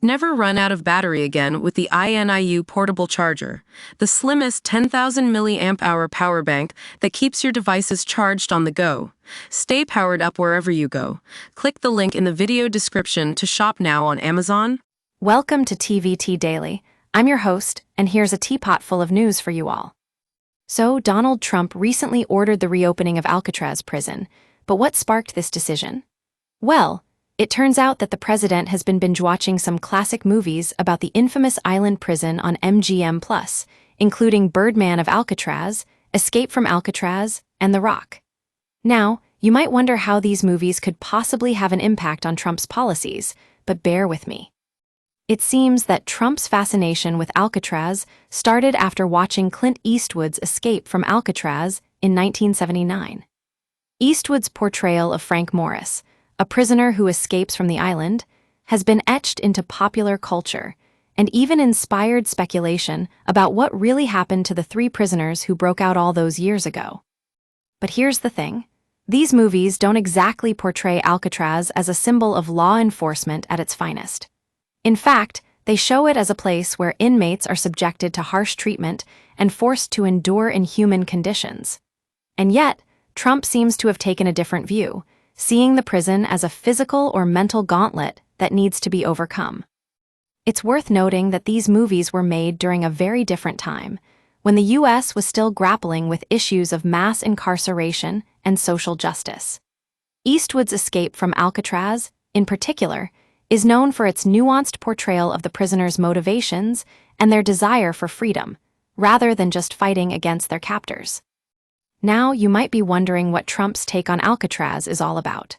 Never run out of battery again with the INIU portable charger, the slimmest 10,000 milliamp hour power bank that keeps your devices charged on the go. Stay powered up wherever you go. Click the link in the video description to shop now on Amazon. Welcome to TVT Daily. I'm your host, and here's a teapot full of news for you all. So, Donald Trump recently ordered the reopening of Alcatraz prison, but what sparked this decision? Well, it turns out that the president has been binge-watching some classic movies about the infamous island prison on MGM+, including Birdman of Alcatraz, Escape from Alcatraz, and The Rock. Now, you might wonder how these movies could possibly have an impact on Trump's policies, but bear with me. It seems that Trump's fascination with Alcatraz started after watching Clint Eastwood's Escape from Alcatraz in 1979. Eastwood's portrayal of Frank Morris, a prisoner who escapes from the island, has been etched into popular culture and even inspired speculation about what really happened to the three prisoners who broke out all those years ago. But here's the thing. These movies don't exactly portray Alcatraz as a symbol of law enforcement at its finest. In fact, they show it as a place where inmates are subjected to harsh treatment and forced to endure inhuman conditions. And yet, Trump seems to have taken a different view, seeing the prison as a physical or mental gauntlet that needs to be overcome. It's worth noting that these movies were made during a very different time, when the U.S. was still grappling with issues of mass incarceration and social justice. Eastwood's Escape from Alcatraz, in particular, is known for its nuanced portrayal of the prisoners' motivations and their desire for freedom, rather than just fighting against their captors. Now, you might be wondering what Trump's take on Alcatraz is all about.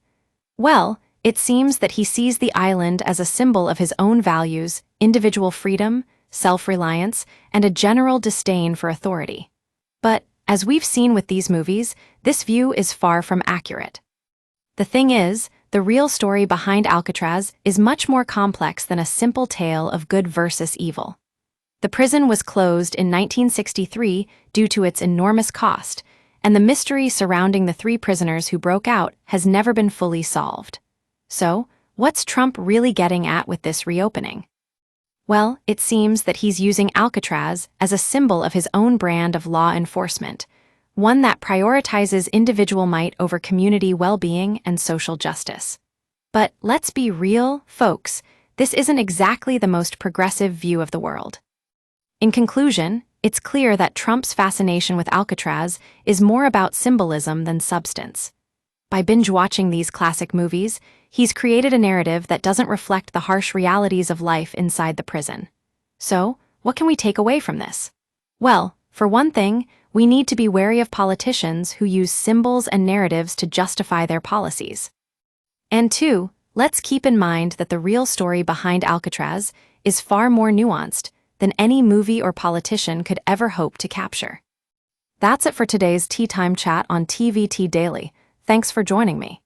Well, it seems that he sees the island as a symbol of his own values, individual freedom, self-reliance, and a general disdain for authority. But, as we've seen with these movies, this view is far from accurate. The thing is, the real story behind Alcatraz is much more complex than a simple tale of good versus evil. The prison was closed in 1963 due to its enormous cost, and the mystery surrounding the three prisoners who broke out has never been fully solved. So, what's Trump really getting at with this reopening? Well, it seems that he's using Alcatraz as a symbol of his own brand of law enforcement, one that prioritizes individual might over community well-being and social justice. But let's be real, folks, this isn't exactly the most progressive view of the world. In conclusion, it's clear that Trump's fascination with Alcatraz is more about symbolism than substance. By binge-watching these classic movies, he's created a narrative that doesn't reflect the harsh realities of life inside the prison. So, what can we take away from this? Well, for one thing, we need to be wary of politicians who use symbols and narratives to justify their policies. And two, let's keep in mind that the real story behind Alcatraz is far more nuanced than any movie or politician could ever hope to capture. That's it for today's Tea Time Chat on TVT Daily. Thanks for joining me.